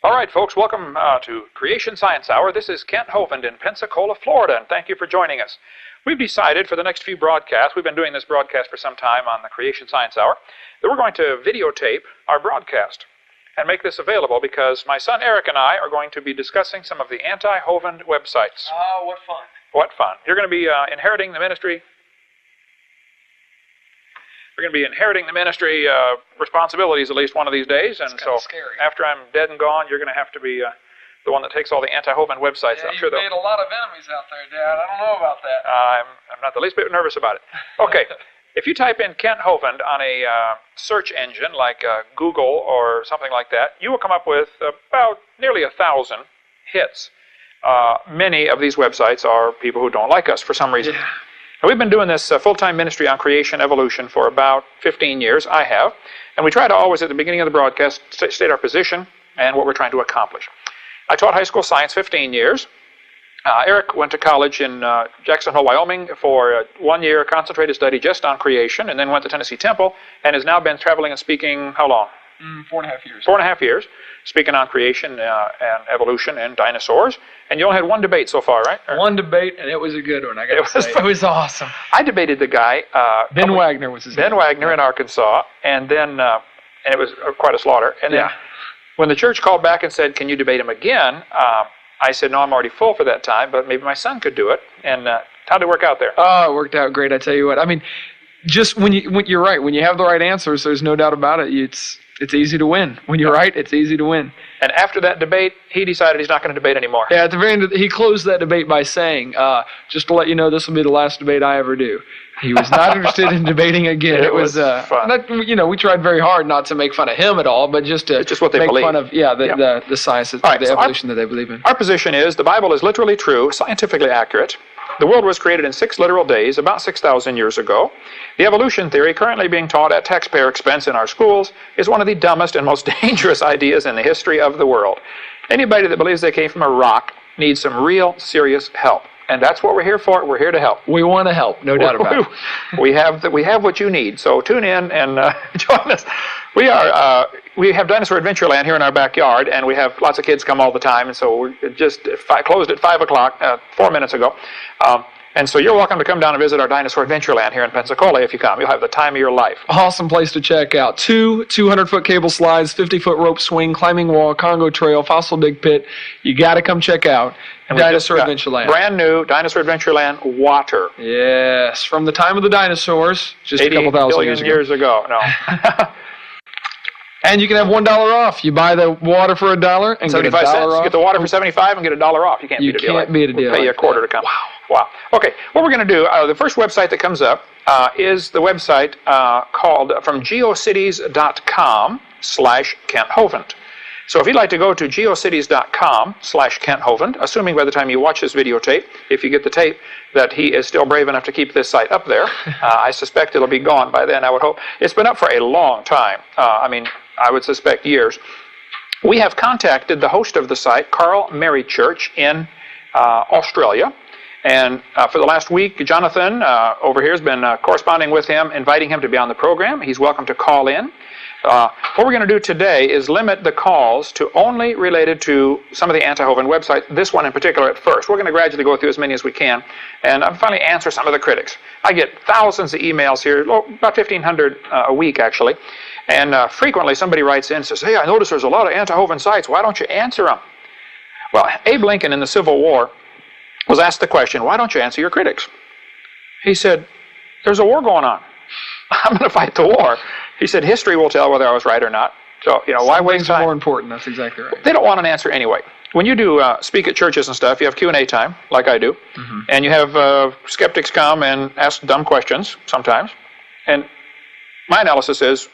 All right, folks, welcome to Creation Science Hour. This is Kent Hovind in Pensacola, Florida, and thank you for joining us. We've decided for the next few broadcasts, we've been doing this broadcast for some time on the Creation Science Hour, that we're going to videotape our broadcast and make this available because my son Eric and I are going to be discussing some of the anti-Hovind websites. Oh, what fun. What fun. You're going to be inheriting the ministry. We're going to be inheriting the ministry responsibilities at least one of these days, and so scary. After I'm dead and gone, you're going to have to be the one that takes all the anti-Hovind websites. Yeah, I'm sure you've made a lot of enemies out there, Dad. I don't know about that. I'm not the least bit nervous about it. Okay, if you type in Kent Hovind on a search engine like Google or something like that, you will come up with about nearly 1,000 hits. Many of these websites are people who don't like us for some reason. Yeah. Now, we've been doing this full-time ministry on creation evolution for about 15 years. I have. And we try to always, at the beginning of the broadcast, state our position and what we're trying to accomplish. I taught high school science 15 years. Eric went to college in Jackson Hole, Wyoming for a 1-year concentrated study just on creation, and then went to Tennessee Temple, and has now been traveling and speaking, how long? 4.5 years. 4.5 years, speaking on creation and evolution and dinosaurs. And you only had one debate so far, right? One debate, and it was a good one, I got to say. It was awesome. I debated the guy. Ben Wagner was his name. Ben Wagner in Arkansas, and then and it was quite a slaughter. And then when the church called back and said, "Can you debate him again?" I said, "No, I'm already full for that time, but maybe my son could do it." And how'd it work out there? Oh, it worked out great. I tell you what. I mean, just when you're right, when you have the right answers, there's no doubt about it. It's easy to win. When you're right, it's easy to win. And after that debate, he decided he's not going to debate anymore. Yeah, at the very end, he closed that debate by saying, "Just to let you know, this will be the last debate I ever do." He was not interested in debating again. It was fun. We tried very hard not to make fun of him at all, but just to it's just what they make believe. fun of the science, the evolution that they believe in. Our position is the Bible is literally true, scientifically accurate. The world was created in 6 literal days, about 6,000 years ago. The evolution theory, currently being taught at taxpayer expense in our schools, is one of the dumbest and most dangerous ideas in the history of the world. Anybody that believes they came from a rock needs some real serious help. And that's what we're here for. We're here to help. We want to help, no doubt about it. We have what you need. So tune in and join us. We have Dinosaur Adventureland here in our backyard, and we have lots of kids come all the time. And so we just closed at 5 o'clock 4 minutes ago. And so you're welcome to come down and visit our Dinosaur Adventureland here in Pensacola if you come. You'll have the time of your life. Awesome place to check out. 2 200-foot cable slides, 50-foot rope swing, climbing wall, Congo trail, fossil dig pit. You got to come check out Dinosaur Adventureland. Brand new Dinosaur Adventureland water. Yes, from the time of the dinosaurs, just a couple thousand years ago. No. And you can have $1 off. You buy the water for $1 and 75 get $1 cents. off. You get the water for 75 and get $1 off. You can't beat a deal. We'll pay you a quarter to come. Wow. Okay. What we're going to do? The first website that comes up is the website called from geocities.com/Kent Hovind. So if you'd like to go to geocities.com/Kent Hovind, assuming by the time you watch this videotape, if you get the tape, that he is still brave enough to keep this site up there. I suspect it'll be gone by then, I would hope. It's been up for a long time. I would suspect years. We have contacted the host of the site, Carl Merrychurch in Australia. And for the last week, Jonathan over here has been corresponding with him, inviting him to be on the program. He's welcome to call in. What we're going to do today is limit the calls to only related to some of the anti-Hovind websites, this one in particular at first. We're going to gradually go through as many as we can and finally answer some of the critics. I get thousands of emails here, about 1,500 a week actually, and frequently somebody writes in and says, "Hey, I notice there's a lot of anti-Hovind sites. Why don't you answer them?" Well, Abe Lincoln in the Civil War was asked the question, "Why don't you answer your critics?" He said, "There's a war going on. I'm going to fight the war." He said, "History will tell whether I was right or not. So, why waste time?" More important. That's exactly right. They don't want an answer anyway. When you do speak at churches and stuff, you have Q&A time, like I do, and you have skeptics come and ask dumb questions sometimes. And my analysis is,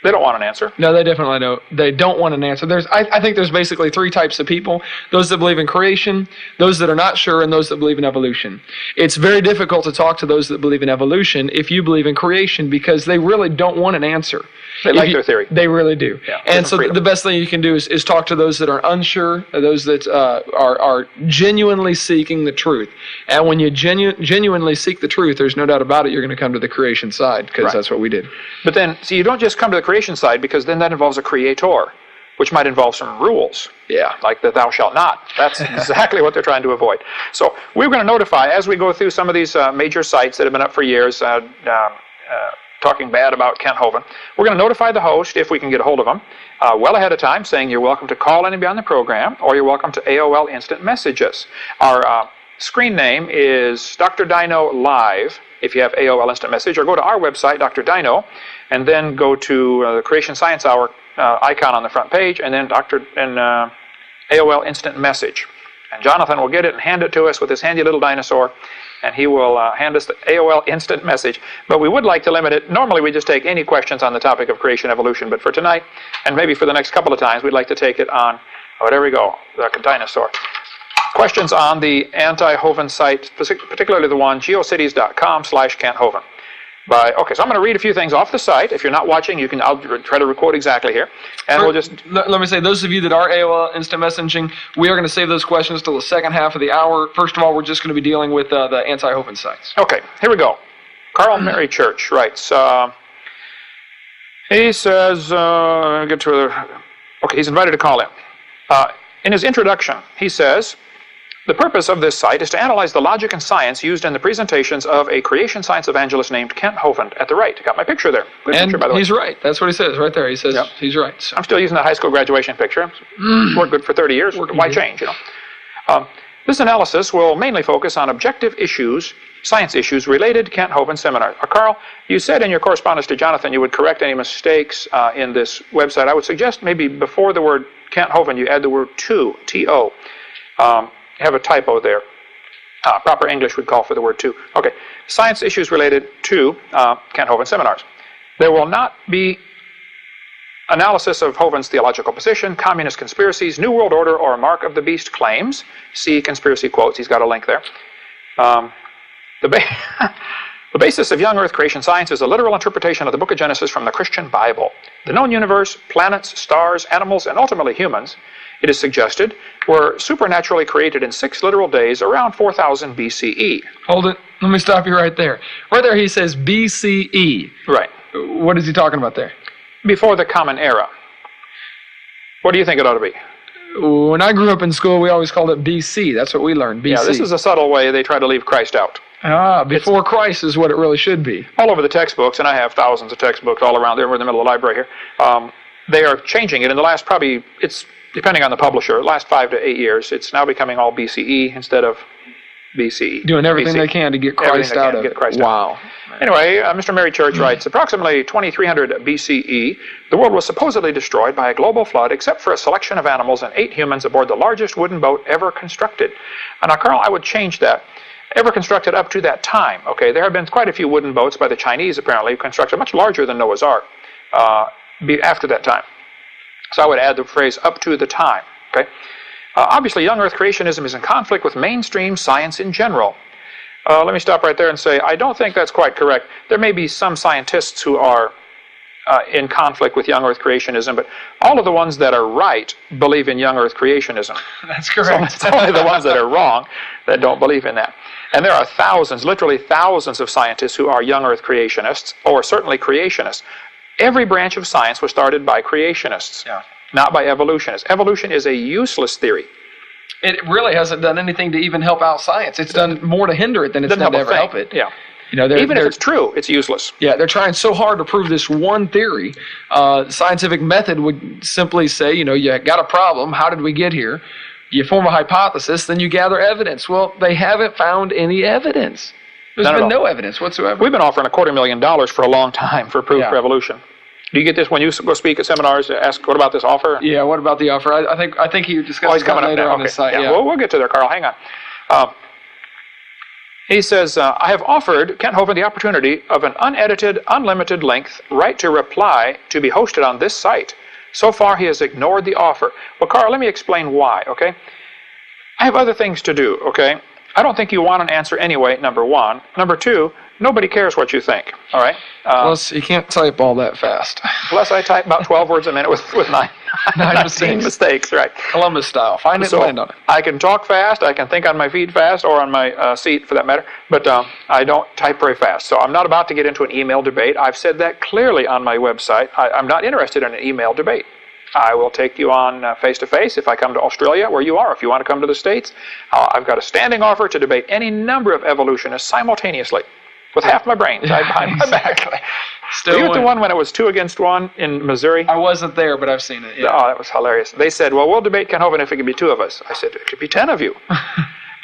they don't want an answer. No, they definitely don't. They don't want an answer. I think there's basically 3 types of people. Those that believe in creation, those that are not sure, and those that believe in evolution. It's very difficult to talk to those that believe in evolution if you believe in creation because they really don't want an answer. They like their theory. They really do. Yeah, and so the best thing you can do is talk to those that are unsure, those that are genuinely seeking the truth. And when you genuinely seek the truth, there's no doubt about it, you're going to come to the creation side because that's what we did. But then, see, you don't just come to the creation side because then that involves a creator, which might involve some rules. Yeah. like the thou shalt not. That's exactly what they're trying to avoid. So we're going to notify, as we go through some of these major sites that have been up for years, talking bad about Kent Hovind, we're going to notify the host, if we can get a hold of them, well ahead of time, saying you're welcome to call in and be on the program, or you're welcome to AOL Instant Message us. Our screen name is Dr. Dino Live, if you have AOL Instant Message, or go to our website, Dr. Dino, and then go to the Creation Science Hour icon on the front page, and then AOL Instant Message. And Jonathan will get it and hand it to us with his handy little dinosaur, and he will hand us the AOL Instant Message. But we would like to limit it. Normally we just take any questions on the topic of creation evolution, but for tonight, and maybe for the next couple of times, we'd like to take it on, oh, there we go, the dinosaur. Questions on the anti-Hovind site, particularly the one, geocities.com/Kent Hovind. Okay, so I'm going to read a few things off the site. If you're not watching, I'll try to record exactly here. And we'll just... Let me say, those of you that are AOL Instant Messaging, we are going to save those questions till the second half of the hour. First of all, we're just going to be dealing with the anti-Hovind sites. Okay, here we go. Carl Mary Church writes, he says, he's invited to call in. In his introduction, he says, the purpose of this site is to analyze the logic and science used in the presentations of a creation science evangelist named Kent Hovind at the right. Got my picture there. Good picture, by the way. He's right. That's what he says right there. He says he's right. So. I'm still using that high school graduation picture. It's worked good for 30 years. Why change, This analysis will mainly focus on objective issues, science issues related to Kent Hovind seminars. Carl, you said in your correspondence to Jonathan you would correct any mistakes in this website. I would suggest maybe before the word Kent Hovind you add the word to, T-O. You have a typo there. Proper English would call for the word to. Okay, science issues related to Kent Hovind seminars. There will not be analysis of Hovind's theological position, communist conspiracies, New World Order, or Mark of the Beast claims. See conspiracy quotes. He's got a link there. The basis of young Earth creation science is a literal interpretation of the book of Genesis from the Christian Bible. The known universe, planets, stars, animals, and ultimately humans, it is suggested, were supernaturally created in 6 literal days around 4000 BCE. Hold it. Let me stop you right there. Right there he says BCE. Right. What is he talking about there? Before the Common Era. What do you think it ought to be? When I grew up in school, we always called it BC. That's what we learned, BC. Yeah, this is a subtle way they try to leave Christ out. Before Christ is what it really should be. All over the textbooks, and I have thousands of textbooks all around there. We're in the middle of the library here. They are changing it in the last depending on the publisher, last 5 to 8 years, it's now becoming all BCE instead of BCE. Doing everything they can to get Christ out of it. Wow. Anyway, Mr. Mary Church writes, approximately 2300 BCE, the world was supposedly destroyed by a global flood except for a selection of animals and 8 humans aboard the largest wooden boat ever constructed. Now, Carl, I would change that. Ever constructed up to that time. Okay, there have been quite a few wooden boats by the Chinese, apparently, constructed much larger than Noah's Ark after that time. So I would add the phrase up to the time. Okay. Obviously, young Earth creationism is in conflict with mainstream science in general. Let me stop right there and say I don't think that's quite correct. There may be some scientists who are in conflict with young Earth creationism, but all of the ones that are right believe in young Earth creationism. That's correct. So it's only the ones that are wrong that don't believe in that. And there are thousands, literally thousands of scientists who are young Earth creationists, or certainly creationists. Every branch of science was started by creationists, not by evolutionists. Evolution is a useless theory. It really hasn't done anything to even help out science. It's done more to hinder it than it's done to ever help it. Yeah. Even if it's true, it's useless. Yeah, they're trying so hard to prove this one theory. Scientific method would simply say, you got a problem. How did we get here? You form a hypothesis, then you gather evidence. Well, they haven't found any evidence. There's been no evidence whatsoever. We've been offering $250,000 for a long time for proof for evolution. Do you get this when you go speak at seminars? Ask, what about this offer? Yeah, what about the offer? I think he discussed that later on his site. Yeah. Well, we'll get to there, Carl. Hang on. He says, I have offered Kent Hovind the opportunity of an unedited, unlimited length right to reply to be hosted on this site. So far, he has ignored the offer. Well, Carl, let me explain why, okay? I have other things to do, okay? I don't think you want an answer anyway, number one. Number two, nobody cares what you think, all right? Plus, you can't type all that fast. Plus, I type about 12 words a minute with 19 mistakes, right? Columbus style. Find it and land on it. I can talk fast, I can think on my feet fast, or on my seat for that matter, but I don't type very fast. So I'm not about to get into an email debate. I've said that clearly on my website. I'm not interested in an email debate. I will take you on face-to-face if I come to Australia, where you are. If you want to come to the States, I've got a standing offer to debate any number of evolutionists simultaneously with half my brain tied behind my back. Still Were you at the one when it was 2 against 1 in Missouri? I wasn't there, but I've seen it. Yeah. Oh, that was hilarious. They said, well, we'll debate Ken Hovind if it can be 2 of us. I said, it could be 10 of you.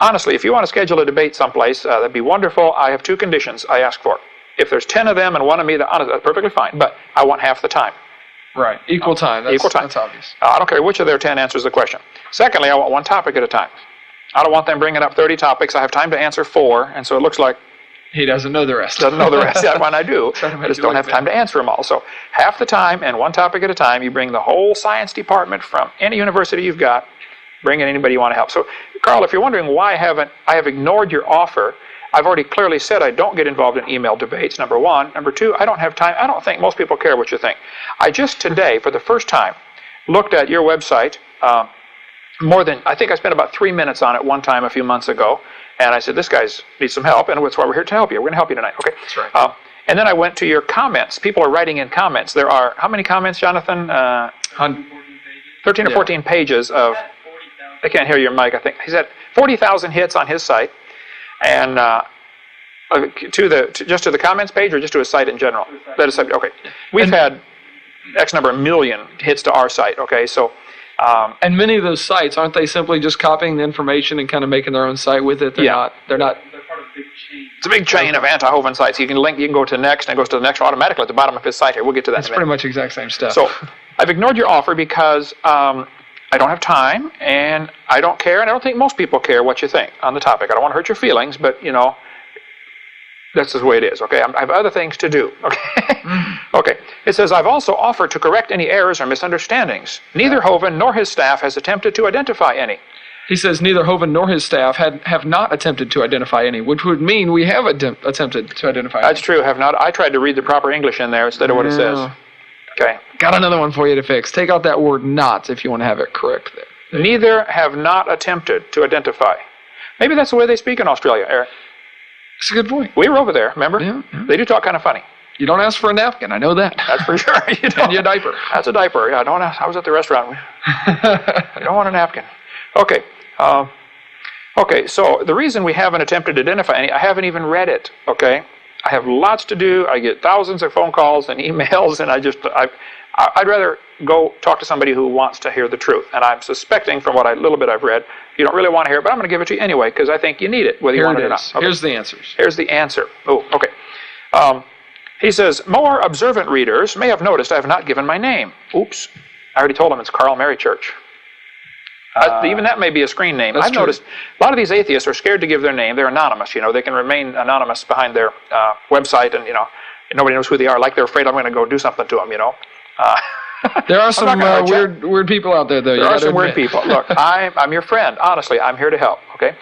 Honestly, if you want to schedule a debate someplace, that'd be wonderful. I have 2 conditions I ask for. If there's 10 of them and 1 of me, that's perfectly fine. But I want half the time. Right. Equal time. Equal time. That's obvious. I don't care which of their 10 answers the question. Secondly, I want 1 topic at a time. I don't want them bringing up 30 topics. I have time to answer 4, and so it looks like he doesn't know the rest. Doesn't know the rest. Yeah, when I do, I just don't have time to answer them all. So half the time and 1 topic at a time, you bring the whole science department from any university you've got, bring in anybody you want to help. So, Carl, if you're wondering why I have ignored your offer, I've already clearly said I don't get involved in email debates, number 1. Number 2, I don't have time. I don't think most people care what you think. I just today, for the first time, looked at your website. I think I spent about 3 minutes on it one time a few months ago. And I said, this guy needs some help, and that's why we're here to help you. We're going to help you tonight. Okay. That's right. And then I went to your comments. People are writing in comments. There are, how many comments, Jonathan? 13 or 14 pages of, I can't hear your mic, I think. He's at 40,000 hits on his site. And just to the comments page or just to his site in general? That is, okay. We've had X number of million hits to our site, okay? So, and many of those sites, aren't they simply just copying the information and kind of making their own site with it? They're not. They're part of a big chain. It's a big chain of anti-Hovind sites. You can go to next, and it goes to the next one automatically at the bottom of his site here. We'll get to that in a minute. It's pretty much the exact same stuff. So I've ignored your offer because I don't have time, and I don't care, and I don't think most people care what you think on the topic. I don't want to hurt your feelings, but, you know, that's the way it is, okay? I have other things to do, okay? Okay. It says, I've also offered to correct any errors or misunderstandings. Neither Hovind nor his staff has attempted to identify any. He says neither Hovind nor his staff have not attempted to identify any, which would mean we have attempted to identify any. That's true, have not. I tried to read the proper English in there instead of what it says. Okay. Got another one for you to fix. Take out that word not if you want to have it correct there. Neither have not attempted to identify. Maybe that's the way they speak in Australia, Eric. That's a good point. We were over there, remember? Yeah. They do talk kind of funny. You don't ask for a napkin, I know that. That's for sure. You don't. And your diaper. That's a diaper. Yeah, don't ask. I was at the restaurant. I don't want a napkin. Okay. Okay, so the reason we haven't attempted to identify any, I haven't even read it, okay? I have lots to do. I get thousands of phone calls and emails, and I'd rather go talk to somebody who wants to hear the truth. And I'm suspecting from what little bit I've read, you don't really want to hear it, but I'm going to give it to you anyway because I think you need it, whether you want it or not. Okay. Here's the answers. Here's the answer. Oh, okay. He says, more observant readers may have noticed I have not given my name. Oops. I already told them it's Carl Mary Church. Even that may be a screen name. I've noticed a lot of these atheists are scared to give their name. They're anonymous. You know, they can remain anonymous behind their website, and you know, nobody knows who they are. Like they're afraid I'm going to go do something to them. You know. There are some weird people out there, though. There are some weird people. Look, I'm your friend. Honestly, I'm here to help. Okay.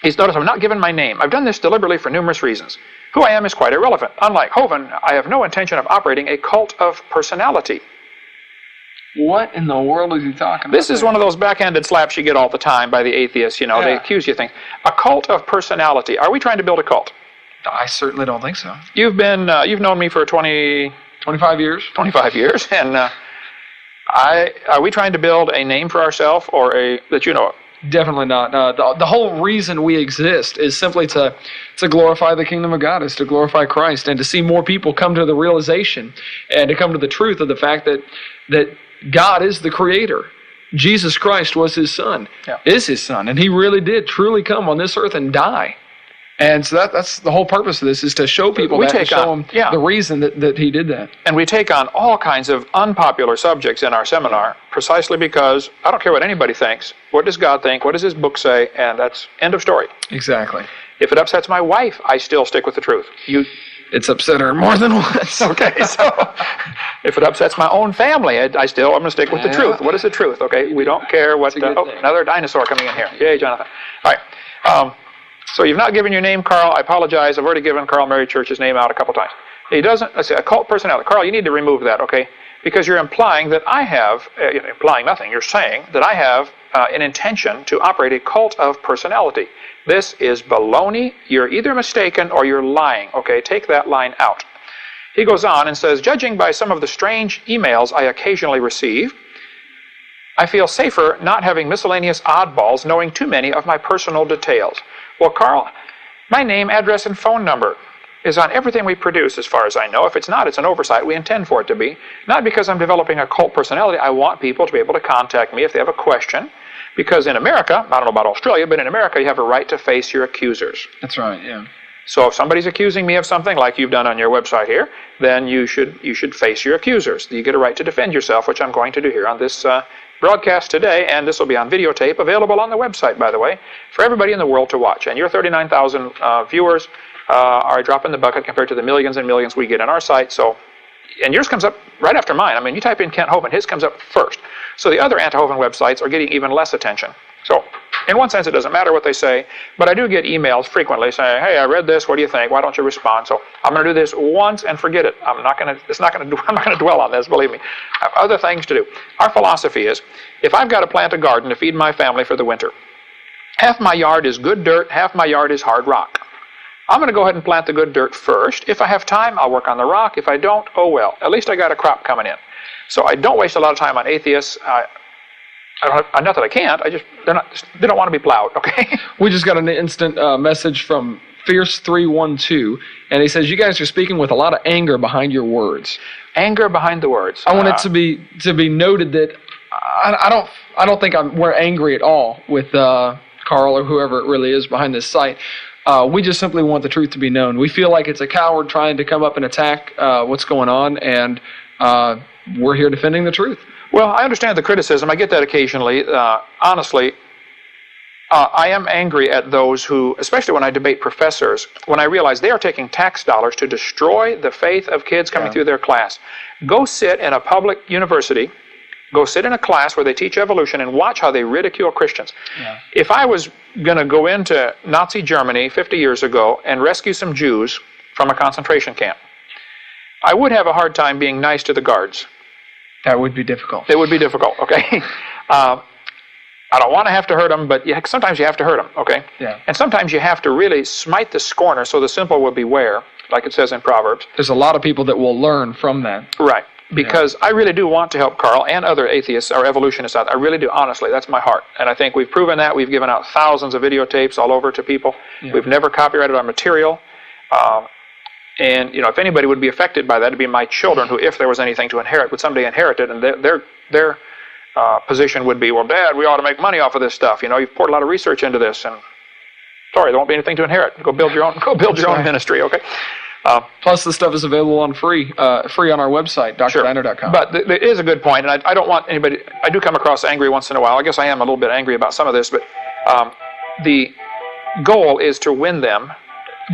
He's noticed I've not given my name. I've done this deliberately for numerous reasons. Who I am is quite irrelevant. Unlike Hovind, I have no intention of operating a cult of personality. What in the world is he talking about? This is one of those backhanded slaps you get all the time by the atheists. You know, they accuse you of things. A cult of personality. Are we trying to build a cult? I certainly don't think so. You've known me for 25 years. 25 years, and are we trying to build a name for ourselves or that you know of? Definitely not. The whole reason we exist is simply to glorify the kingdom of God, is to glorify Christ, and to see more people come to the realization and to come to the truth of the fact that God is the creator. Jesus Christ was his son, is his son, and he really did truly come on this earth and die. And so that's the whole purpose of this, is to show people that, to show them the reason that he did that. And we take on all kinds of unpopular subjects in our seminar precisely because I don't care what anybody thinks. What does God think? What does his book say? And that's end of story. Exactly. If it upsets my wife, I still stick with the truth. It's upset her more than once. Okay, so if it upsets my own family, I'm going to stick with the truth. What is the truth? Okay, we don't care what... another dinosaur coming in here. Yay, Jonathan. All right. So you've not given your name, Carl. I apologize. I've already given Carl Mary Church's name out a couple times. He doesn't... Let's say, a cult personality. Carl, you need to remove that, okay? Because you're implying that I have... implying nothing. You're saying that I have an intention to operate a cult of personality. This is baloney. You're either mistaken or you're lying. Okay, take that line out. He goes on and says, judging by some of the strange emails I occasionally receive, I feel safer not having miscellaneous oddballs knowing too many of my personal details. Well, Carl, my name, address, and phone number is on everything we produce as far as I know. If it's not, it's an oversight. We intend for it to be. Not because I'm developing a cult personality. I want people to be able to contact me if they have a question. Because in America, I don't know about Australia, but in America you have a right to face your accusers. That's right, yeah. So if somebody's accusing me of something like you've done on your website here, then you should face your accusers. You get a right to defend yourself, which I'm going to do here on this broadcast today, and this will be on videotape, available on the website, by the way, for everybody in the world to watch. And your 39,000 viewers are a drop in the bucket compared to the millions and millions we get on our site. So, and yours comes up right after mine. I mean, you type in Kent Hovind, his comes up first. So the other anti-Hovind websites are getting even less attention. So in one sense, it doesn't matter what they say, but I do get emails frequently saying, hey, I read this, what do you think? Why don't you respond? So I'm going to do this once and forget it. I'm not going to dwell on this, believe me. I have other things to do. Our philosophy is, if I've got to plant a garden to feed my family for the winter, half my yard is good dirt, half my yard is hard rock. I'm going to go ahead and plant the good dirt first. If I have time, I'll work on the rock. If I don't, oh well. At least I got a crop coming in. So I don't waste a lot of time on atheists. Not that I can't. They don't want to be plowed. Okay. We just got an instant message from Fierce312, and he says, "You guys are speaking with a lot of anger behind your words." Anger behind the words. I want it to be noted that I don't think we're angry at all with Carl or whoever it really is behind this site. We just simply want the truth to be known. We feel like it's a coward trying to come up and attack what's going on, and we're here defending the truth. Well, I understand the criticism. I get that occasionally. Honestly, I am angry at those who, especially when I debate professors, when I realize they are taking tax dollars to destroy the faith of kids coming through their class. Go sit in a public university, go sit in a class where they teach evolution and watch how they ridicule Christians. Yeah. If I was going to go into Nazi Germany 50 years ago and rescue some Jews from a concentration camp, I would have a hard time being nice to the guards. That would be difficult. It would be difficult, okay? I don't want to have to hurt them, but sometimes you have to hurt them, okay? Yeah. And sometimes you have to really smite the scorner so the simple will beware, like it says in Proverbs. There's a lot of people that will learn from that. Right. Because I really do want to help Carl and other atheists or evolutionists out. I really do, honestly. That's my heart. And I think we've proven that. We've given out thousands of videotapes all over to people. Yeah. We've never copyrighted our material. And, if anybody would be affected by that, it'd be my children who, if there was anything to inherit, would someday inherit it. And their position would be, well, Dad, we ought to make money off of this stuff. You've poured a lot of research into this. And sorry, there won't be anything to inherit. Go build your own ministry, okay? Plus, the stuff is available on free on our website, drdino.com. But there is a good point, and I don't want anybody. I do come across angry once in a while. I guess I am a little bit angry about some of this, but the goal is to win them.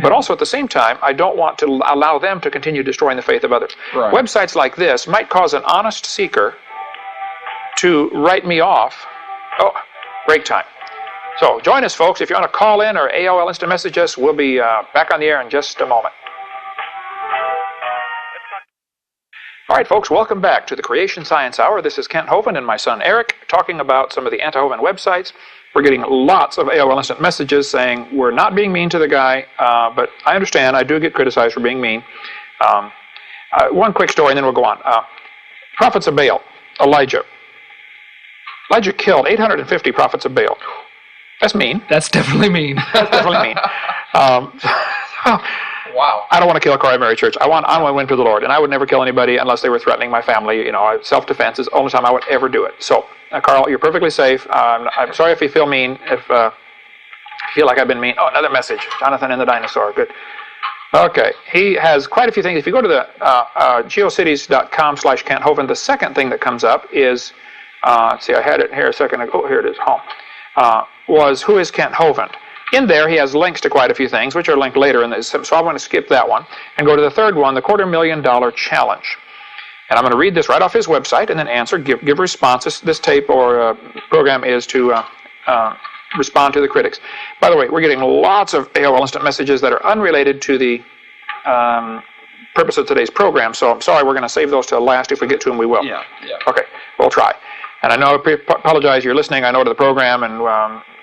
But also at the same time, I don't want to allow them to continue destroying the faith of others. Right. Websites like this might cause an honest seeker to write me off. Oh, break time. So join us, folks. If you want to call in or AOL instant message us, we'll be back on the air in just a moment. All right, folks, welcome back to the Creation Science Hour. This is Kent Hovind and my son Eric talking about some of the anti-Hovind websites. We're getting lots of AOL instant messages saying we're not being mean to the guy, but I understand. I do get criticized for being mean. One quick story, and then we'll go on. Prophets of Baal, Elijah. Elijah killed 850 prophets of Baal. That's mean. That's definitely mean. That's definitely mean. Wow. I don't want to kill a Cry Mary Church. I want to win for the Lord, and I would never kill anybody unless they were threatening my family. Self-defense is the only time I would ever do it. So, Carl, you're perfectly safe. I'm sorry if you feel mean, if you feel like I've been mean. Oh, another message. Jonathan and the dinosaur. Good. Okay. He has quite a few things. If you go to the geocities.com/Kent Hovind, the second thing that comes up is, let's see, I had it here a second ago. Oh, here it is. Home. Was who is Kent Hovind? In there, he has links to quite a few things, which are linked later in this. So I'm going to skip that one and go to the third one, the $250,000 challenge. And I'm going to read this right off his website and then answer, give responses. This tape or program is to respond to the critics. By the way, we're getting lots of AOL instant messages that are unrelated to the purpose of today's program. So I'm sorry, we're going to save those till last. If we get to them, we will. Yeah. Okay, we'll try. And I know, I apologize, you're listening, I know, to the program, and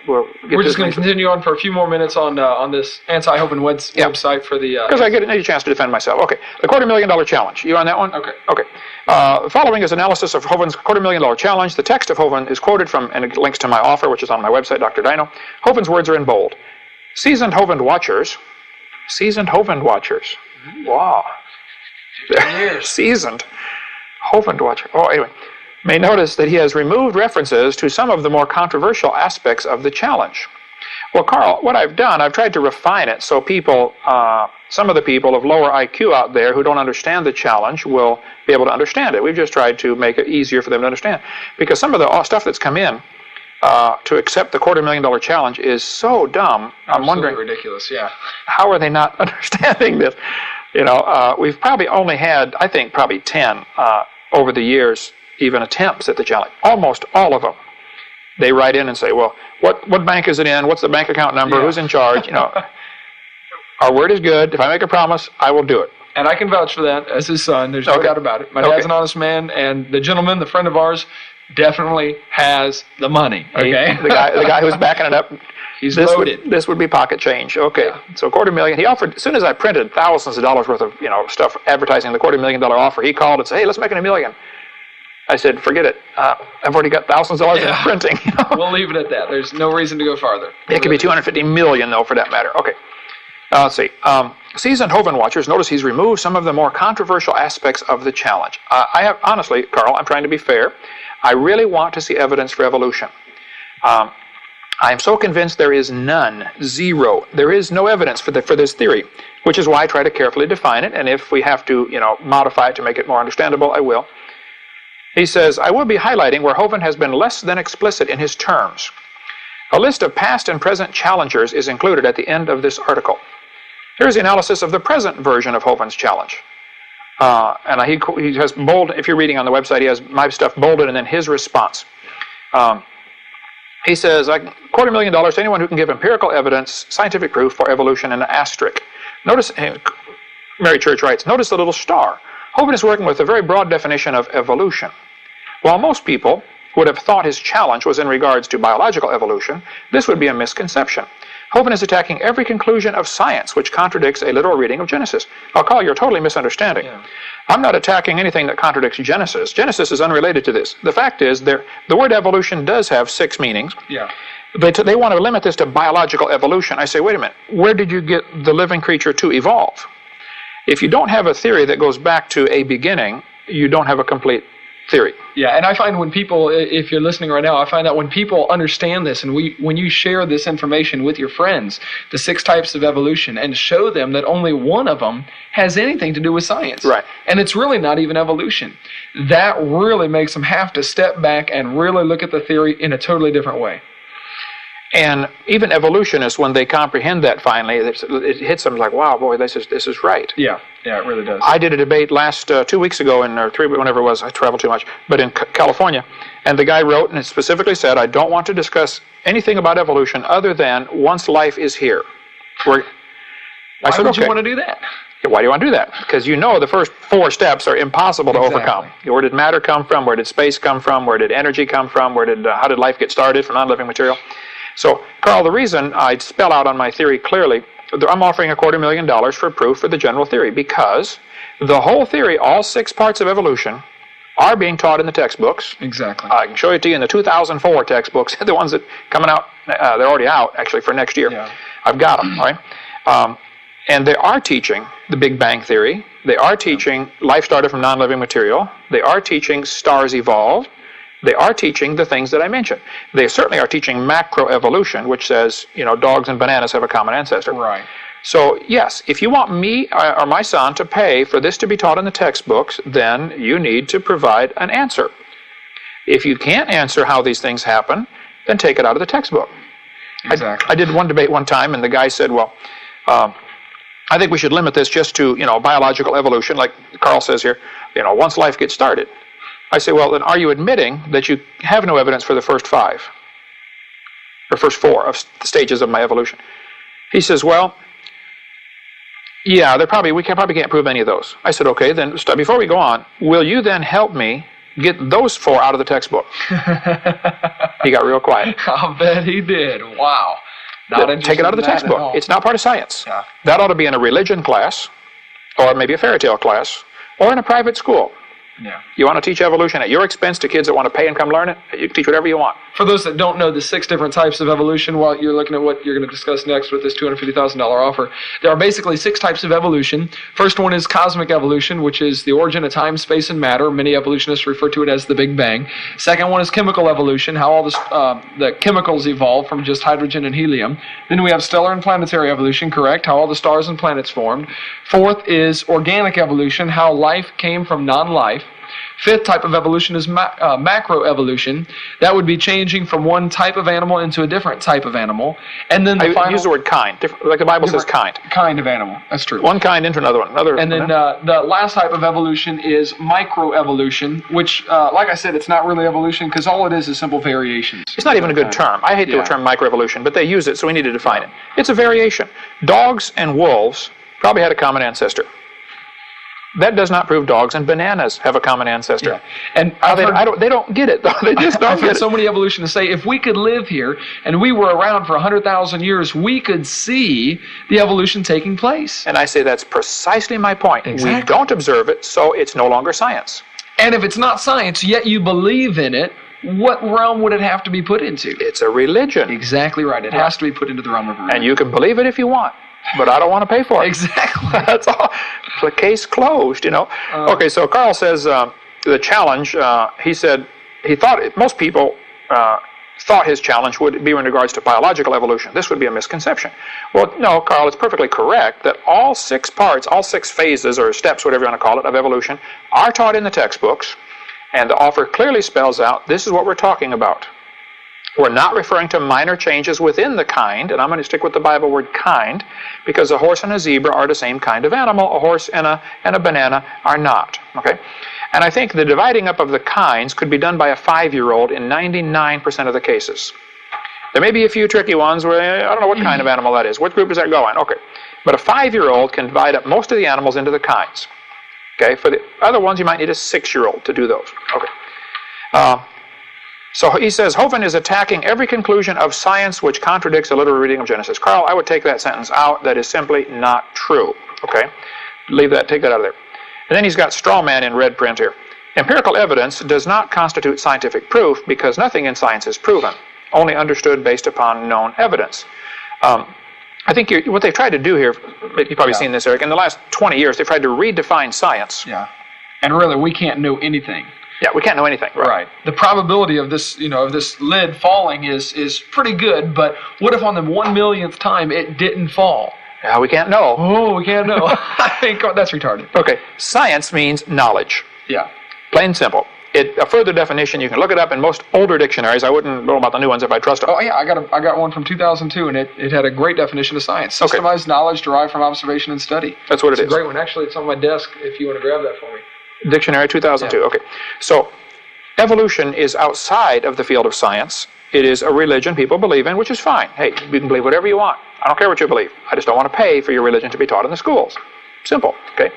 We're just going to continue on for a few more minutes on this anti-Hovind website for the... Because I need a chance to defend myself. Okay, the $250,000 challenge. You on that one? Okay. Okay. Following is analysis of Hovind's $250,000 challenge. The text of Hovind is quoted from, and it links to my offer, which is on my website, Dr. Dino. Hovind's words are in bold. Seasoned Hovind watchers. Wow. Seasoned Hovind watcher. Oh, anyway. May notice that he has removed references to some of the more controversial aspects of the challenge. Well, Carl, what I've done, I've tried to refine it so people, some of the people of lower IQ out there who don't understand the challenge will be able to understand it. We've just tried to make it easier for them to understand. Because some of the stuff that's come in to accept the $250,000 challenge is so dumb. I'm wondering, ridiculous, yeah. How are they not understanding this? You know, we've probably only had, I think, probably 10 over the years, even attempts at the challenge. Almost all of them. They write in and say, well, what bank is it in? What's the bank account number? Yeah. Who's in charge? You know, our word is good. If I make a promise, I will do it. And I can vouch for that as his son. There's no doubt about it. My dad's an honest man, and the gentleman, the friend of ours, definitely has the money. Okay, the guy who's backing it up. He's loaded. This would be pocket change. Okay, yeah. So $250,000. He offered, as soon as I printed thousands of dollars worth of stuff advertising the $250,000 offer, he called and said, hey, let's make it $1 million. I said, forget it. I've already got thousands of dollars in printing. We'll leave it at that. There's no reason to go farther. It could be $250 million, though, for that matter. Okay. Let's see. Seasoned Hovind watchers, notice he's removed some of the more controversial aspects of the challenge. Honestly, Carl, I'm trying to be fair. I really want to see evidence for evolution. I am so convinced there is none, zero. There is no evidence for this theory, which is why I try to carefully define it. And if we have to, modify it to make it more understandable, I will. He says, I will be highlighting where Hovind has been less than explicit in his terms. A list of past and present challengers is included at the end of this article. Here's the analysis of the present version of Hovind's challenge. And he has bold, if you're reading on the website, he has my stuff bolded and then his response. He says, $250,000 to anyone who can give empirical evidence, scientific proof for evolution, and an asterisk. Notice, Mary Church writes, notice the little star. Hovind is working with a very broad definition of evolution. While most people would have thought his challenge was in regards to biological evolution, this would be a misconception. Hovind is attacking every conclusion of science which contradicts a literal reading of Genesis. I'll call you're totally misunderstanding. Yeah. I'm not attacking anything that contradicts Genesis. Genesis is unrelated to this. The fact is, the word evolution does have 6 meanings. Yeah. They want to limit this to biological evolution. I say, wait a minute, where did you get the living creature to evolve? If you don't have a theory that goes back to a beginning, you don't have a complete theory. Yeah, and I find when people, if you're listening right now, I find that when people understand this and when you share this information with your friends, the 6 types of evolution, and show them that only one of them has anything to do with science. Right. And it's really not even evolution. That really makes them have to step back and really look at the theory in a totally different way. And even evolutionists, when they comprehend that finally, it hits them like, wow, boy, this is right. Yeah, it really does. I did a debate last 2 weeks ago, or 3, whenever it was, I traveled too much, but in California, and the guy wrote, and it specifically said, I don't want to discuss anything about evolution other than once life is here. Why would you want to do that? Why do you want to do that? Because the first 4 steps are impossible to overcome. Where did matter come from? Where did space come from? Where did energy come from? How did life get started from non-living material? So, Carl, the reason I spell out on my theory clearly, I'm offering $250,000 for proof for the general theory, because the whole theory, all 6 parts of evolution, are being taught in the textbooks. Exactly. I can show it to you in the 2004 textbooks, the ones that coming out, they're already out, actually, for next year. Yeah. I've got them, all right? And they are teaching the Big Bang Theory. They are teaching life started from non-living material. They are teaching stars evolved. They are teaching the things that I mentioned. They certainly are teaching macroevolution, which says, dogs and bananas have a common ancestor. Right. So, yes, if you want me or my son to pay for this to be taught in the textbooks, then you need to provide an answer. If you can't answer how these things happen, then take it out of the textbook. Exactly. I did one debate one time, and the guy said, well, I think we should limit this just to, biological evolution, like Carl says here, once life gets started. I say, well, then are you admitting that you have no evidence for the first 5? Or first 4 of the stages of my evolution? He says, well, yeah, we probably can't prove any of those. I said, okay, then before we go on, will you then help me Get those 4 out of the textbook. He got real quiet. I'll bet he did. Wow. Take it out of the textbook. It's not part of science. Yeah. That ought to be in a religion class, or maybe a fairy tale class, or in a private school. Yeah. You want to teach evolution at your expense to kids that want to pay and come learn it? You can teach whatever you want. For those that don't know the 6 different types of evolution, while you're looking at what you're going to discuss next with this $250,000 offer, there are basically 6 types of evolution. First one is cosmic evolution, which is the origin of time, space, and matter. Many evolutionists refer to it as the Big Bang. Second one is chemical evolution, how all the chemicals evolved from just hydrogen and helium. Then we have stellar and planetary evolution, correct, how all the stars and planets formed. Fourth is organic evolution, how life came from non-life. Fifth type of evolution is macroevolution. That would be changing from one type of animal into a different type of animal. And then the final... use the word kind, like the Bible says kind. Kind of animal, that's true. One kind into another one. And then the last type of evolution is microevolution, which, like I said, it's not really evolution because all it is simple variations. It's not even a good term. I hate the term microevolution, but they use it, so we need to define it. It's a variation. Dogs and wolves probably had a common ancestor. That does not prove dogs and bananas have a common ancestor. Yeah. And they don't get it, though. They just don't I've get heard it. so many evolutionists say if we could live here and we were around for 100,000 years, we could see the evolution taking place. And I say that's precisely my point. Exactly. We don't observe it, so it's no longer science. And if it's not science, yet you believe in it, what realm would it have to be put into? It's a religion. Exactly right. It has to be put into the realm of religion. And you can believe it if you want. But I don't want to pay for it. Exactly. That's all. The case closed, you know. Okay, so Carl says the challenge, he said, he thought, most people thought his challenge would be in regards to biological evolution. This would be a misconception. Well, no, Carl, it's perfectly correct that all 6 parts, all 6 phases or steps, whatever you want to call it, of evolution are taught in the textbooks, and the offer clearly spells out this is what we're talking about. We're not referring to minor changes within the kind, and I'm going to stick with the Bible word kind, because a horse and a zebra are the same kind of animal. A horse and a banana are not. Okay? And I think the dividing up of the kinds could be done by a 5-year-old in 99% of the cases. There may be a few tricky ones where I don't know what kind of animal that is. What group does that go in? Okay. But a 5-year-old can divide up most of the animals into the kinds. Okay? For the other ones, you might need a 6-year-old to do those. Okay. So he says, Hovind is attacking every conclusion of science which contradicts a literal reading of Genesis. Carl, I would take that sentence out. That is simply not true. Okay? Leave that, take that out of there. And then he's got straw man in red print here. Empirical evidence does not constitute scientific proof because nothing in science is proven, only understood based upon known evidence. I think what they've tried to do here, you've probably seen this, Eric, in the last 20 years, they've tried to redefine science. Yeah. And really, we can't know anything. Yeah, we can't know anything. Right. The probability of this, of this lid falling is pretty good, but what if on the 1,000,000th time it didn't fall? Yeah, we can't know. Oh, we can't know. I think that's retarded. Okay, science means knowledge. Yeah. Plain and simple. A further definition, you can look it up in most older dictionaries. I wouldn't know about the new ones if I trust them. Oh yeah, I got one from 2002, and it had a great definition of science. Systemized knowledge derived from observation and study. That's what it is. It's a great one. Actually, it's on my desk if you want to grab that for me. Dictionary 2002. Yeah. Okay. So evolution is outside of the field of science. It is a religion people believe in, which is fine. Hey, you can believe whatever you want. I don't care what you believe. I just don't want to pay for your religion to be taught in the schools. Simple. Okay.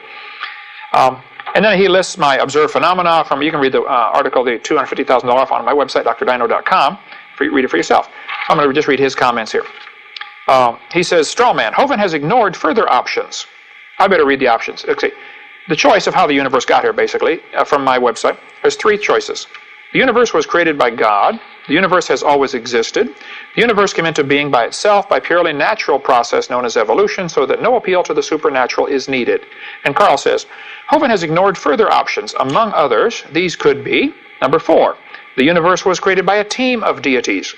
And then he lists my observed phenomena from, you can read the article, the $250,000 off on my website, drdino.com. Read it for yourself. I'm going to just read his comments here. He says, Strawman, Hovind has ignored further options. I better read the options. Okay. The choice of how the universe got here, basically, from my website, there's 3 choices. The universe was created by God. The universe has always existed. The universe came into being by itself by purely natural process known as evolution, so that no appeal to the supernatural is needed. And Carl says, Hovind has ignored further options. Among others, these could be, number 4, the universe was created by a team of deities.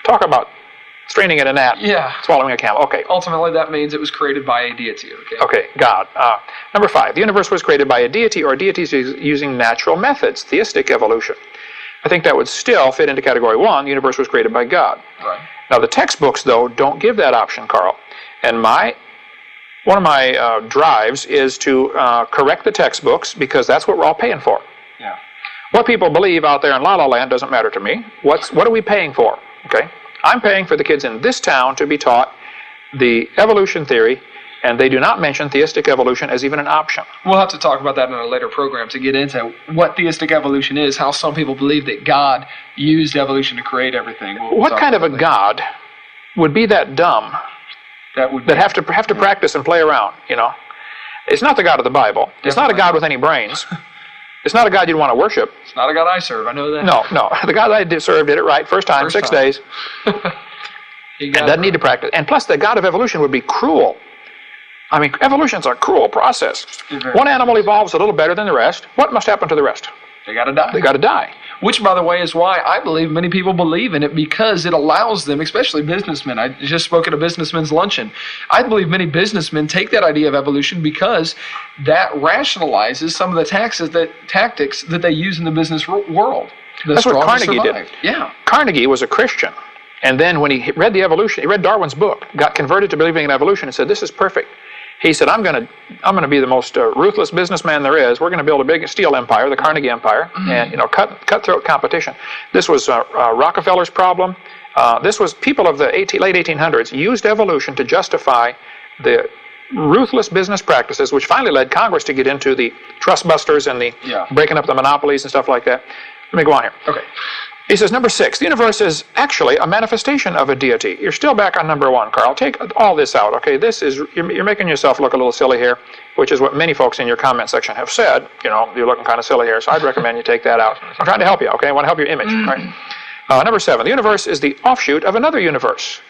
Talk about straining at a gnat, swallowing a camel. Okay. Ultimately, that means it was created by a deity. Okay, God. Number 5, the universe was created by a deity or deities using natural methods, theistic evolution. I think that would still fit into category 1, the universe was created by God. Right. Now, the textbooks, though, don't give that option, Carl. And one of my drives is to correct the textbooks, because that's what we're all paying for. Yeah. What people believe out there in La La Land doesn't matter to me. What are we paying for? Okay. I'm paying for the kids in this town to be taught the evolution theory And they do not mention theistic evolution as even an option. We'll have to talk about that in a later program to get into what theistic evolution is, how some people believe that God used evolution to create everything. What kind of a God would be that dumb that have to practice and play around, you know? It's not the God of the Bible. It's not a God with any brains. It's not a God you'd want to worship. It's not a God I serve, I know that. No. The God I serve did it right first time, 6 days. And doesn't need to practice. And plus, the God of evolution would be cruel. I mean, evolution's a cruel process. One animal evolves a little better than the rest. What must happen to the rest? They got to die. They got to die. Which, by the way, is why I believe many people believe in it, because it allows them, especially businessmen. I just spoke at a businessman's luncheon. I believe many businessmen take that idea of evolution because that rationalizes some of the tactics that they use in the business world. That's what Carnegie did. Yeah. Carnegie was a Christian. And then when he read he read Darwin's book, got converted to believing in evolution and said, this is perfect. He said, I'm going to be the most ruthless businessman there is. We're going to build a big steel empire, the Carnegie Empire, and cutthroat competition. This was Rockefeller's problem. This was people of the late 1800s used evolution to justify the ruthless business practices, which finally led Congress to get into the trust busters and the breaking up the monopolies and stuff like that. Let me go on here. Okay. He says, number 6, the universe is actually a manifestation of a deity. You're still back on number 1, Carl. Take all this out, okay? You're making yourself look a little silly here, which is what many folks in your comment section have said. You know, you're looking kind of silly here, so I'd recommend you take that out. I'm trying to help you, okay? I want to help your image, right? Number 7, the universe is the offshoot of another universe.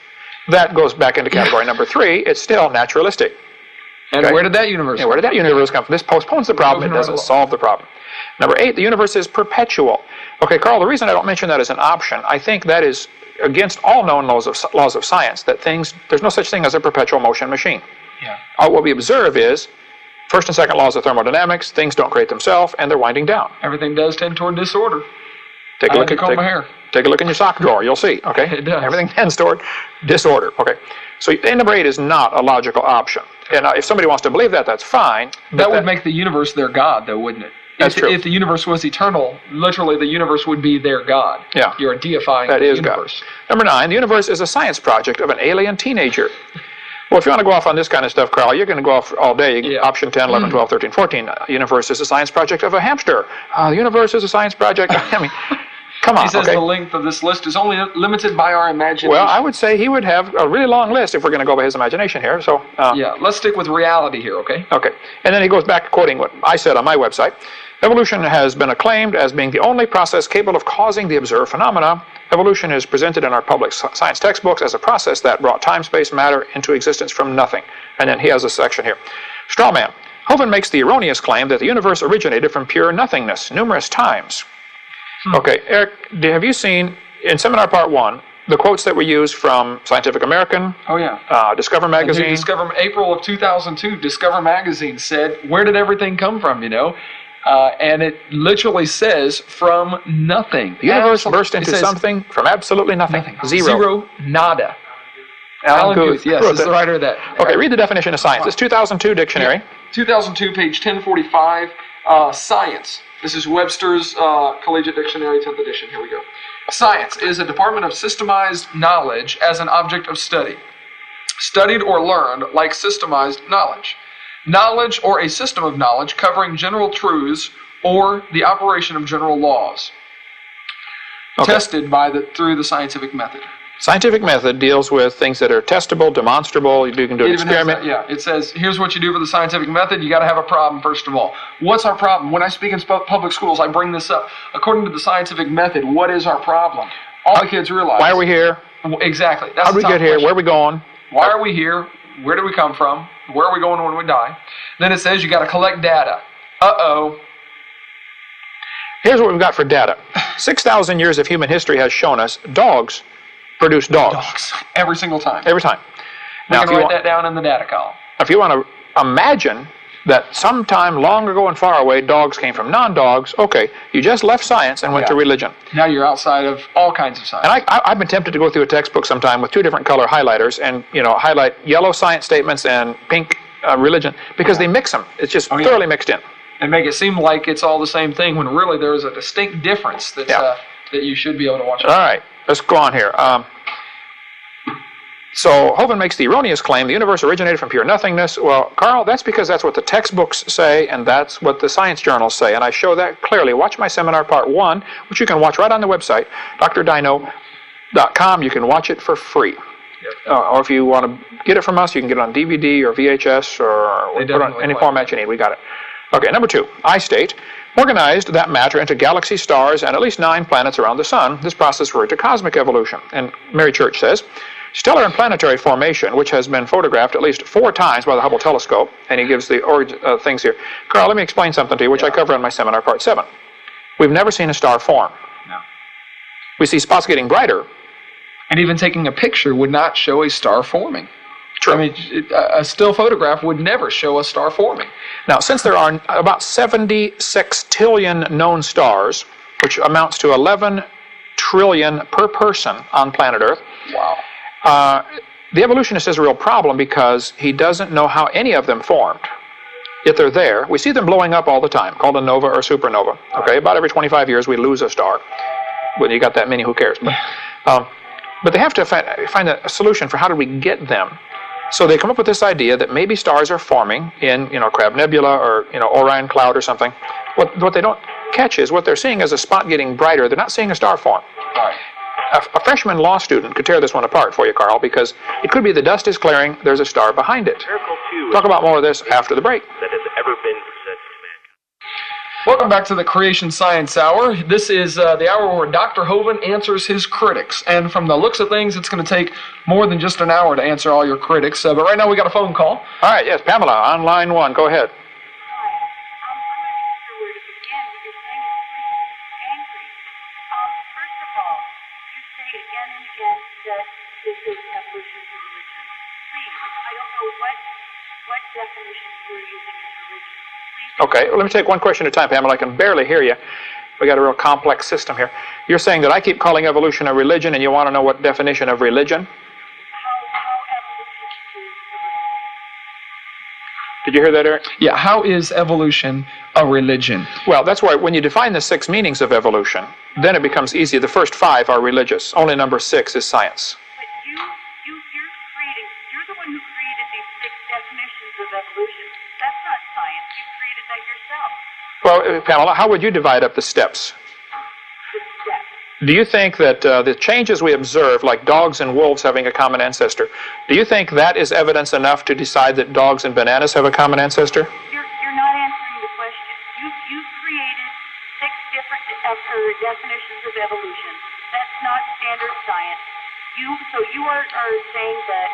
That goes back into category number 3. It's still naturalistic. And where did that universe come from? Where did that universe come from? This postpones the problem. It doesn't solve the problem. Number 8, the universe is perpetual. Okay, Carl, the reason I don't mention that as an option, I think that is against all known laws of science, that there's no such thing as a perpetual motion machine. Yeah. What we observe is first and second laws of thermodynamics, things don't create themselves, and they're winding down. Everything does tend toward disorder. Take a look in your sock drawer, you'll see, okay? It does. Everything tends toward disorder, okay? So number 8 is not a logical option. And if somebody wants to believe that, that's fine. That would make the universe their God, though, wouldn't it? That's true. If the universe was eternal, literally the universe would be their God. Yeah. You're deifying the universe. God. Number 9, the universe is a science project of an alien teenager. Well, if you want to go off on this kind of stuff, Carl, you're going to go off all day. Option 10, 11, 12, 13, 14. Universe is a science project of a hamster. The universe is a science project. I mean, come on. He says the length of this list is only limited by our imagination. Well, I would say he would have a really long list if we're going to go by his imagination here. So let's stick with reality here, okay? Okay. And then he goes back quoting what I said on my website. Evolution has been acclaimed as being the only process capable of causing the observed phenomena. Evolution is presented in our public science textbooks as a process that brought time, space, matter into existence from nothing. And then he has a section here. Straw man. Hovind makes the erroneous claim that the universe originated from pure nothingness numerous times. Okay, Eric, have you seen, in Seminar Part 1, the quotes that we use from Scientific American? Oh, yeah. Discover Magazine? April of 2002, Discover Magazine said, where did everything come from, you know? And it literally says, from nothing. The universe burst into something from absolutely nothing. Zero, nada. Alan Guth, yes, is the writer of that. Okay, read the definition of science. It's 2002 dictionary. 2002, page 1045, science. This is Webster's Collegiate Dictionary, 10th edition. Here we go. Science is a department of systemized knowledge as an object of study. Studied or learned like systemized knowledge. Knowledge or a system of knowledge covering general truths or the operation of general laws. Okay. Tested through the scientific method. Scientific method deals with things that are testable, demonstrable. You can do an experiment. It says, here's what you do for the scientific method. You got to have a problem, first of all. What's our problem? When I speak in public schools, I bring this up. According to the scientific method, what is our problem? All the kids realize. Why are we here? Exactly. That's how did we get here? Where are we going? Why are we here? Where do we come from? Where are we going when we die? Then it says you got to collect data. Uh-oh. Here's what we've got for data. 6,000 years of human history has shown us dogs produce dogs. Every single time. Every time. Now, if you write that down in the data column. If you want to imagine that sometime long ago and far away, dogs came from non-dogs, okay, you just left science and went to religion. Now you're outside of all kinds of science. And I've been tempted to go through a textbook sometime with 2 different color highlighters and, highlight yellow science statements and pink religion, because they mix them. It's just thoroughly mixed in. And make it seem like it's all the same thing when really there is a distinct difference that you should be able to watch. All right, let's go on here. So Hovind makes the erroneous claim the universe originated from pure nothingness. Well, Carl, that's because that's what the textbooks say, and that's what the science journals say, and I show that clearly. Watch my seminar part 1, which you can watch right on the website, drdino.com. You can watch it for free. Or if you want to get it from us, you can get it on DVD or VHS or put it on any format you need. We got it. Okay, number 2, I state, organized that matter into galaxy stars and at least 9 planets around the sun. This process referred to cosmic evolution. And Mary Church says, stellar and planetary formation, which has been photographed at least 4 times by the Hubble telescope, and he gives the things here. Carl, let me explain something to you, which I cover in my seminar, part 7. We've never seen a star form. No. We see spots getting brighter. And even taking a picture would not show a star forming. True. I mean, a still photograph would never show a star forming. Now, since there are about 70 sextillion known stars, which amounts to 11 trillion per person on planet Earth, wow. The evolutionist has a real problem because he doesn't know how any of them formed. Yet they're there. We see them blowing up all the time, called a nova or supernova. Okay, about every 25 years we lose a star. When you got that many, who cares? But they have to find a solution for how do we get them. So they come up with this idea that maybe stars are forming in, Crab Nebula or, Orion Cloud or something. What they don't catch is what they're seeing is a spot getting brighter. They're not seeing a star form. Right. A freshman law student could tear this one apart for you, Carl, because it could be the dust is clearing, there's a star behind it. Talk about more of this after the break. That has ever been presented to mankind. Welcome back to the Creation Science Hour. This is the hour where Dr. Hovind answers his critics. And from the looks of things, it's going to take more than just an hour to answer all your critics. But right now we got a phone call. All right, yes, Pamela, on line 1. Go ahead. Okay, well, let me take one question at a time, Pamela. I can barely hear you. We got a real complex system here. You're saying that I keep calling evolution a religion, and you want to know what definition of religion? Did you hear that, Eric? Yeah, how is evolution a religion? Well, that's why when you define the 6 meanings of evolution, then it becomes easy. The first 5 are religious. Only number 6 is science. But you're the one who created these 6 definitions of evolution. That's not science. You created that yourself. Well, Pamela, how would you divide up the steps? The steps. Do you think that the changes we observe, like dogs and wolves having a common ancestor, do you think that is evidence enough to decide that dogs and bananas have a common ancestor? You're not answering the question. You created 6 different definitions of evolution. That's not standard science. So you are saying that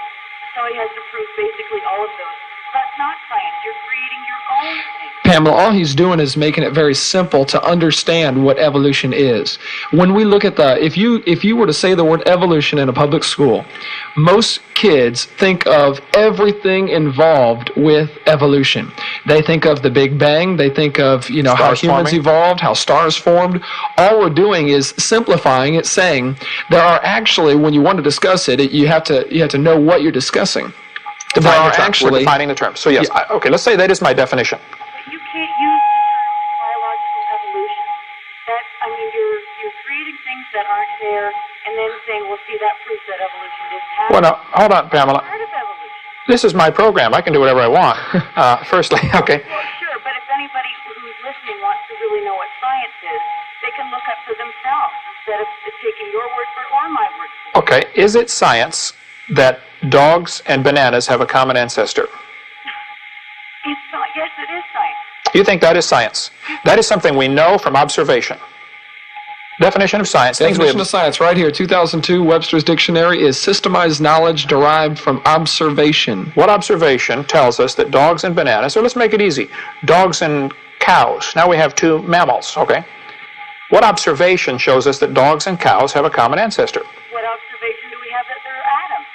somebody has to prove basically all of those. That's not science. You're creating your own thing. Pamela, all he's doing is making it very simple to understand what evolution is. When we look at if you were to say the word evolution in a public school, most kids think of everything involved with evolution. They think of the Big Bang. They think of how humans evolved, how stars formed. All we're doing is simplifying it, saying there are actually, when you want to discuss it, you have to know what you're discussing. We're defining the term. So yes, yeah. Okay, let's say that is my definition. But you can't use the term biological evolution. You're creating things that aren't there and then saying, well, see, that proves that evolution didn't happen. Well, now, hold on, Pamela. Part of evolution. This is my program. I can do whatever I want. Firstly, okay. Well, sure, but if anybody who's listening wants to really know what science is, they can look up for themselves instead of taking your word for it or my word for it. Okay, is it science that dogs and bananas have a common ancestor? Yes, it is science. You think that is science? That is something we know from observation. Definition of science. Definition of science, right here, 2002 Webster's Dictionary, is systemized knowledge derived from observation. What observation tells us that dogs and bananas, or let's make it easy, dogs and cows. Now we have 2 mammals, okay? What observation shows us that dogs and cows have a common ancestor? What observation do we have that there are atoms?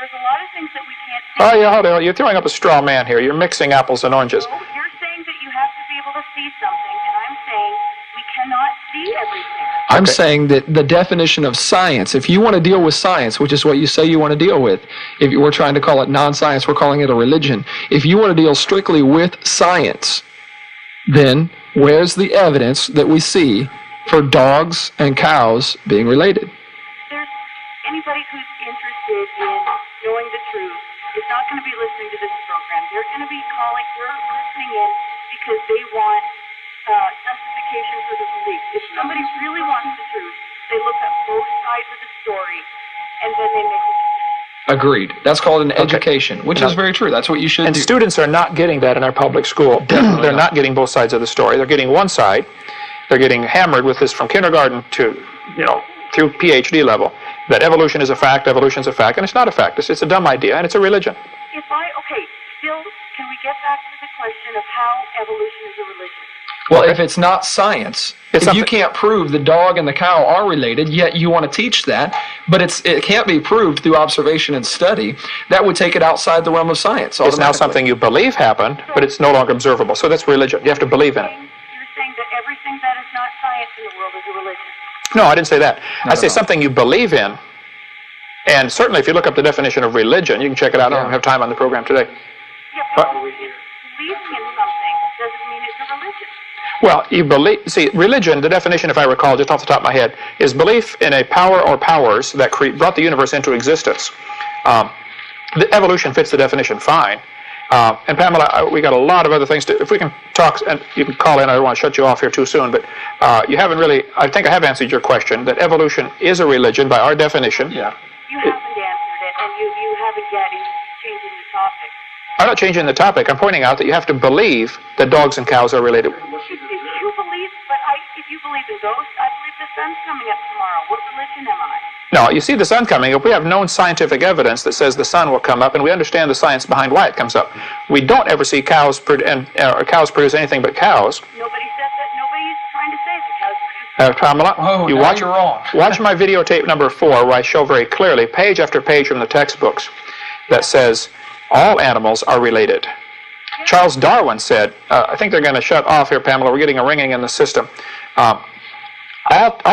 There's a lot of things that we can't see. Oh, yeah, hold on. You're throwing up a straw man here. You're mixing apples and oranges. No, you're saying that you have to be able to see something, and I'm saying we cannot see everything. I'm saying that the definition of science, if you want to deal with science, which is what you say you want to deal with, if we're trying to call it non-science, we're calling it a religion. If you want to deal strictly with science, then where's the evidence that we see for dogs and cows being related? There's anybody who's interested in in because they want justification for the belief. If somebody really wants the truth, they look at both sides of the story, and then they make a decision. Agreed. That's called an education, which is very true. That's what you should And do. students are not getting that in our public school. They're not getting both sides of the story. They're getting one side. They're getting hammered with this from kindergarten to, through PhD level, that evolution is a fact, evolution is a fact, and it's not a fact. It's a dumb idea, and it's a religion. Still, can we get back to the question of how evolution is a religion? Well, if it's not science, if you can't prove the dog and the cow are related, yet you want to teach that, but it can't be proved through observation and study, that would take it outside the realm of science. It's now something you believe happened, but it's no longer observable. So that's religion. You have to believe in it. You're saying that everything that is not science in the world is a religion? No, I didn't say that. I say something you believe in, and certainly if you look up the definition of religion, you can check it out. I don't have time on the program today. Yeah, but believing in something doesn't mean it's a religion. Well, you believe, see, religion, the definition, if I recall, just off the top of my head, is belief in a power or powers that brought the universe into existence. The evolution fits the definition fine. And Pamela, we got a lot of other things to, if we can talk, and you can call in, I don't want to shut you off here too soon, but you haven't really, I think I have answered your question, that evolution is a religion by our definition. Yeah. You haven't answered it, and you haven't yet changing the topic. I'm not changing the topic. I'm pointing out that you have to believe that dogs and cows are related. If you believe in ghosts, I believe the sun's coming up tomorrow. What religion am I? No, you see the sun coming up. We have known scientific evidence that says the sun will come up, and we understand the science behind why it comes up. We don't ever see cows cows produce anything but cows. Nobody said that. Nobody's trying to say that cows produce. Pamela, you're wrong. Watch my videotape number 4, where I show very clearly, page after page from the textbooks, that says all animals are related. Charles Darwin said, I think they're going to shut off here, Pamela. We're getting a ringing in the system. All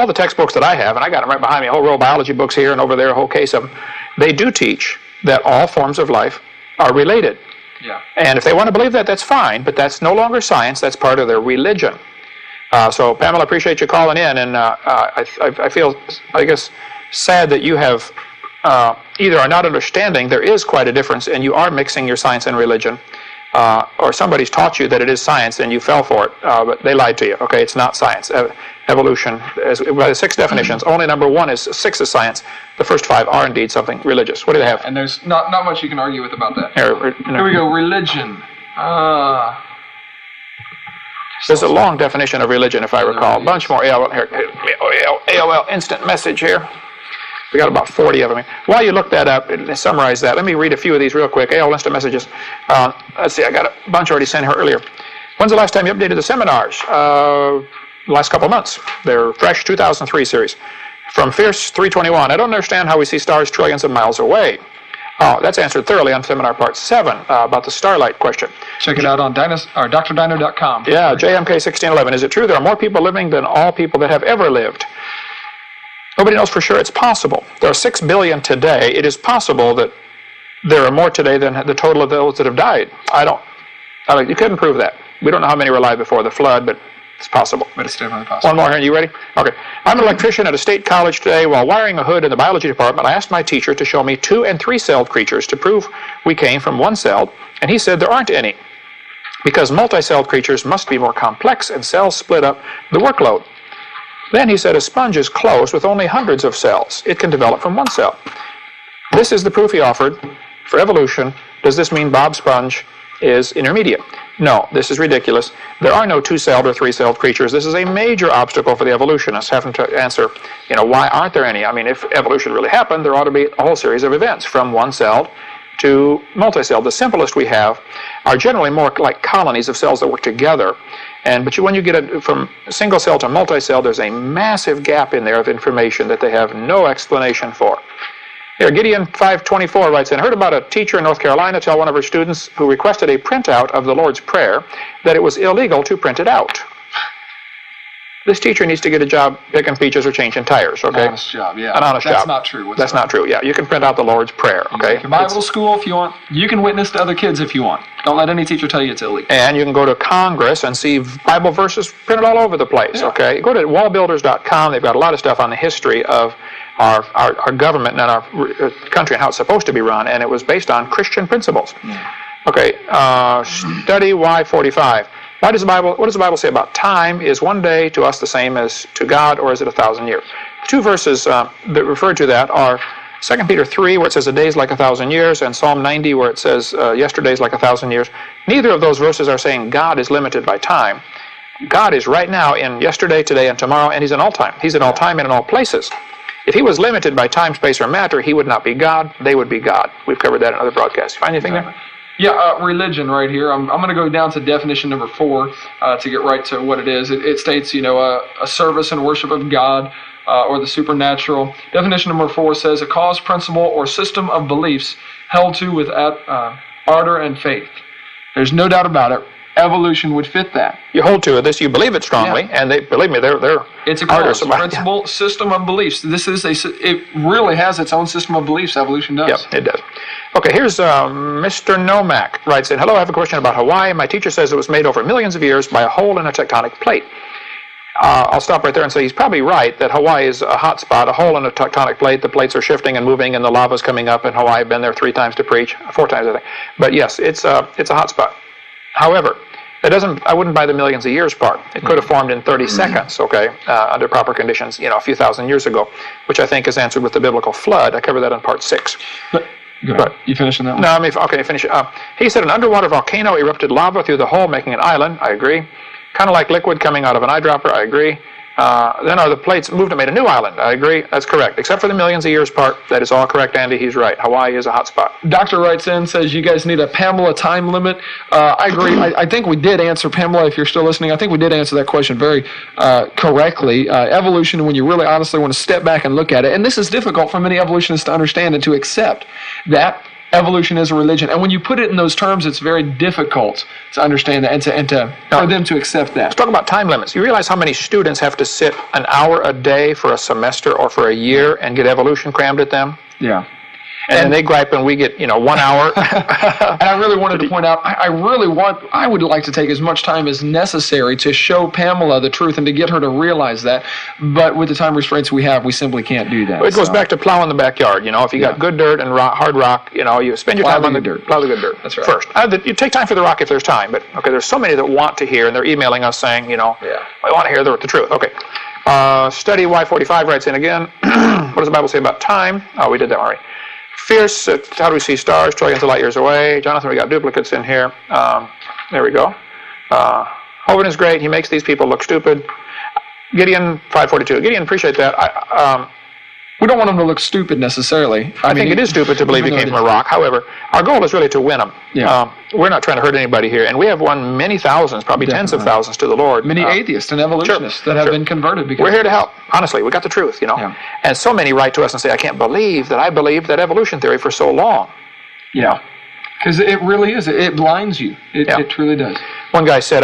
the textbooks that I have, and I got them right behind me, a whole row of biology books here and over there, a whole case of them, they do teach that all forms of life are related. Yeah. And if they want to believe that, that's fine, but that's no longer science. That's part of their religion. So, Pamela, I appreciate you calling in, and I feel, I guess, sad that you have either are not understanding there is quite a difference, and you are mixing your science and religion, or somebody's taught you that it is science and you fell for it, but they lied to you. Okay, it's not science. Evolution, by the 6 definitions, only number 1 is 6 is science. The first 5 are indeed something religious. What do they have? And there's not much you can argue with about that. Here we go. Religion. There's a long definition of religion, if I recall. A bunch more. AOL instant message here. We got about 40 of them. While you look that up and summarize that, let me read a few of these real quick. AOL instant messages. Let's see, I got a bunch already sent here earlier. When's the last time you updated the seminars? Last couple of months. They're fresh 2003 series. From Fierce 321, I don't understand how we see stars trillions of miles away. That's answered thoroughly on seminar part 7 about the starlight question. Check it out on drdino.com. Yeah, JMK1611. Is it true there are more people living than all people that have ever lived? Nobody knows for sure. It's possible. There are 6 billion today. It is possible that there are more today than the total of those that have died. You couldn't prove that. We don't know how many were alive before the flood, but it's possible. But it's definitely possible. One more here. You ready? Okay. I'm an electrician at a state college today. While wiring a hood in the biology department, I asked my teacher to show me 2- and 3-celled creatures to prove we came from one-celled, and he said there aren't any, because multi-celled creatures must be more complex and cells split up the workload. Then he said a sponge is closed with only hundreds of cells. It can develop from one cell. This is the proof he offered for evolution. Does this mean Bob Sponge is intermediate? No, this is ridiculous. There are no 2-celled or 3-celled creatures. This is a major obstacle for the evolutionists having to answer, why aren't there any? I mean, if evolution really happened, there ought to be a whole series of events from one-celled to multi-celled. The simplest we have are generally more like colonies of cells that work together. But when you get from single cell to multi-cell, there's a massive gap in there of information that they have no explanation for. Here, Gideon 524 writes in, I heard about a teacher in North Carolina tell one of her students who requested a printout of the Lord's Prayer that it was illegal to print it out. This teacher needs to get a job picking peaches or changing tires, okay? An honest job, yeah. An honest job. That's not true. That's not true, yeah. You can print out the Lord's Prayer, okay? You can Bible school if you want. You can witness to other kids if you want. Don't let any teacher tell you it's illegal. And you can go to Congress and see Bible verses printed all over the place, okay? Go to wallbuilders.com. They've got a lot of stuff on the history of our government and our country and how it's supposed to be run, and it was based on Christian principles. Okay, study Y45. What does the Bible say about time? Is one day to us the same as to God, or is it 1,000 years? Two verses that refer to that are 2 Peter 3, where it says a day is like 1,000 years, and Psalm 90, where it says yesterday is like 1,000 years. Neither of those verses are saying God is limited by time. God is right now in yesterday, today, and tomorrow, and He's in all time. He's in all time and in all places. If He was limited by time, space, or matter, He would not be God. They would be God. We've covered that in other broadcasts. Find anything there? Yeah, religion right here. I'm going to go down to definition number 4 to get right to what it is. It states, a service and worship of God or the supernatural. Definition number 4 says a cause, principle, or system of beliefs held to with ardor and faith. There's no doubt about it. Evolution would fit that. You hold to this, you believe it strongly, and they believe me, they're it's a cause, principle, system of beliefs. It really has its own system of beliefs. Evolution does. Yep, it does. Okay, here's Mr. Nomak writes in, hello, I have a question about Hawaii. My teacher says it was made over millions of years by a hole in a tectonic plate. I'll stop right there and say he's probably right that Hawaii is a hot spot, a hole in a tectonic plate. The plates are shifting and moving, and the lava's coming up. In Hawaii, I've been there 3 times to preach, 4 times I think. But yes, it's a hot spot. However, I wouldn't buy the millions of years part. It could have formed in 30 seconds, okay, under proper conditions, a few thousand years ago, which I think is answered with the biblical flood. I covered that in part 6. Go ahead. You finishing that one? No, okay, finish it. He said an underwater volcano erupted lava through the hole, making an island. I agree. Kind of like liquid coming out of an eyedropper. I agree. Then the plates moved and made a new island. I agree. That's correct. Except for the millions of years part. That is all correct, Andy. He's right. Hawaii is a hot spot. Doctor writes in, says you guys need a Pamela time limit. I agree. I think we did answer, Pamela, if you're still listening, I think we did answer that question very correctly. Evolution, when you really honestly want to step back and look at it, and this is difficult for many evolutionists to understand and to accept, that evolution is a religion. And when you put it in those terms, it's very difficult to understand that and for them to accept that. Let's talk about time limits. You realize how many students have to sit an hour a day for a semester or for a year and get evolution crammed at them? Yeah. And then they gripe when we get, 1 hour. And I really wanted to point out, I would like to take as much time as necessary to show Pamela the truth and to get her to realize that. But with the time restraints we have, we simply can't do that. It goes back to plowing the backyard. If you got good dirt and hard rock, you spend your time on the dirt. Plow the good dirt. That's right. First. You take time for the rock if there's time. But, okay, there's so many that want to hear, and they're emailing us saying, I want to hear the truth. Okay. Study Y45 writes in again. What does the Bible say about time? Oh, we did that already. Fierce, how do we see stars? Trillions of light years away. Jonathan, we got duplicates in here. There we go. Hovind is great. He makes these people look stupid. Gideon, 542. Gideon, appreciate that. We don't want them to look stupid necessarily. I think it is stupid to believe he came from a rock. However, our goal is really to win them. Yeah. We're not trying to hurt anybody here. And we have won many thousands, probably tens of thousands to the Lord. Many atheists and evolutionists that have been converted. Because we're here to help. Honestly, we got the truth, Yeah. And so many write to us and say, I can't believe that I believed that evolution theory for so long. Yeah. Because it really is. It blinds you. It truly does. One guy said,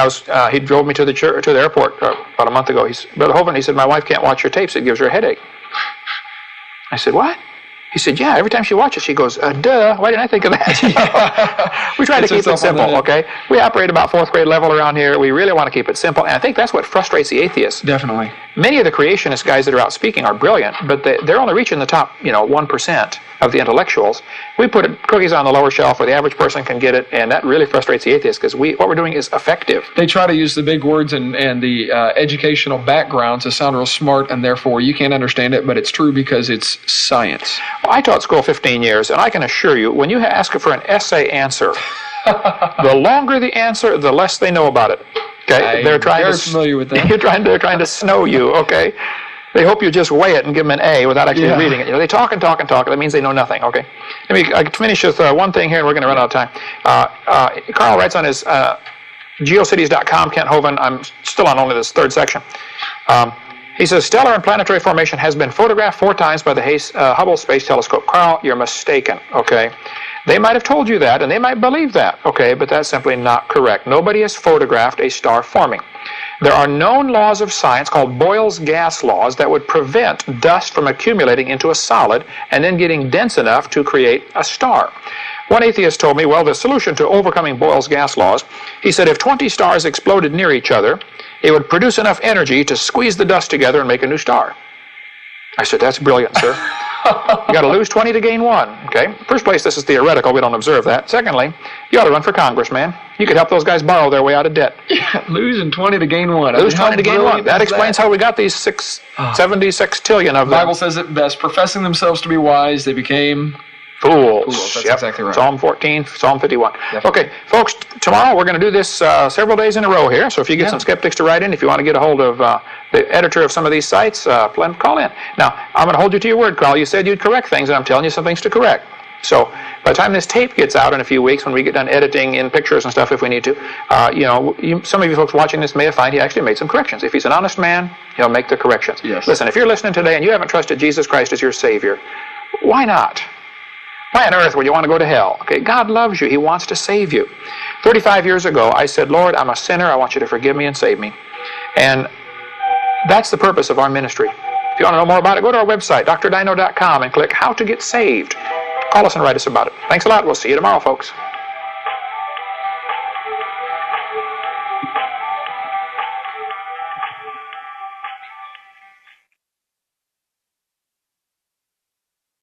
he drove me to the airport about a month ago. Brother Hovind, he said, my wife can't watch your tapes. It gives her a headache. I said, what? He said, yeah, every time she watches, she goes, duh, why didn't I think of that? We try to keep it simple, okay? We operate about 4th grade level around here. We really want to keep it simple, and I think that's what frustrates the atheists. Definitely. Many of the creationist guys that are out speaking are brilliant, but they're only reaching the top, 1% of the intellectuals. We put cookies on the lower shelf where the average person can get it, and that really frustrates the atheists because what we're doing is effective. They try to use the big words and the educational background to sound real smart, and therefore you can't understand it, but it's true because it's science. Well, I taught school 15 years, and I can assure you, when you ask for an essay answer, the longer the answer, the less they know about it. Okay, they're familiar with that. They're trying to snow you. Okay, they hope you just weigh it and give them an A without actually reading it. They talk and talk and talk. That means they know nothing. Okay, I can finish with one thing here, and we're going to run out of time. Carl writes on his geocities.com. Kent Hovind. I'm still on only this 3rd section. He says, stellar and planetary formation has been photographed 4 times by the Hubble Space Telescope. Carl, you're mistaken, okay? They might have told you that, and they might believe that, okay? But that's simply not correct. Nobody has photographed a star forming. There are known laws of science called Boyle's gas laws that would prevent dust from accumulating into a solid and then getting dense enough to create a star. One atheist told me, well, the solution to overcoming Boyle's gas laws, he said, if 20 stars exploded near each other, it would produce enough energy to squeeze the dust together and make a new star. I said, that's brilliant, sir. You got to lose 20 to gain 1. Okay. First place, this is theoretical. We don't observe that. Secondly, you ought to run for Congress, man. You could help those guys borrow their way out of debt. Yeah, losing 20 to gain 1. Lose 20 to gain 1. That explains how we got these 76 trillion of The them. Bible says it best. Professing themselves to be wise, they became Fools. That's Yep. exactly right. Psalm 14, Psalm 51. Definitely. Okay, folks, tomorrow we're going to do this several days in a row here. So if you get some skeptics to write in, if you want to get a hold of the editor of some of these sites, call in. Now, I'm going to hold you to your word, Carl. You said you'd correct things, and I'm telling you some things to correct. So by the time this tape gets out in a few weeks, when we get done editing in pictures and stuff, if we need to, some of you folks watching this may find he actually made some corrections. If he's an honest man, he'll make the corrections. Yes. Listen, if you're listening today and you haven't trusted Jesus Christ as your Savior, why not? Why on earth would you want to go to hell? Okay, God loves you. He wants to save you. 35 years ago, I said, Lord, I'm a sinner. I want you to forgive me and save me. And that's the purpose of our ministry. If you want to know more about it, go to our website, drdino.com, and click How to Get Saved. Call us and write us about it. Thanks a lot. We'll see you tomorrow, folks.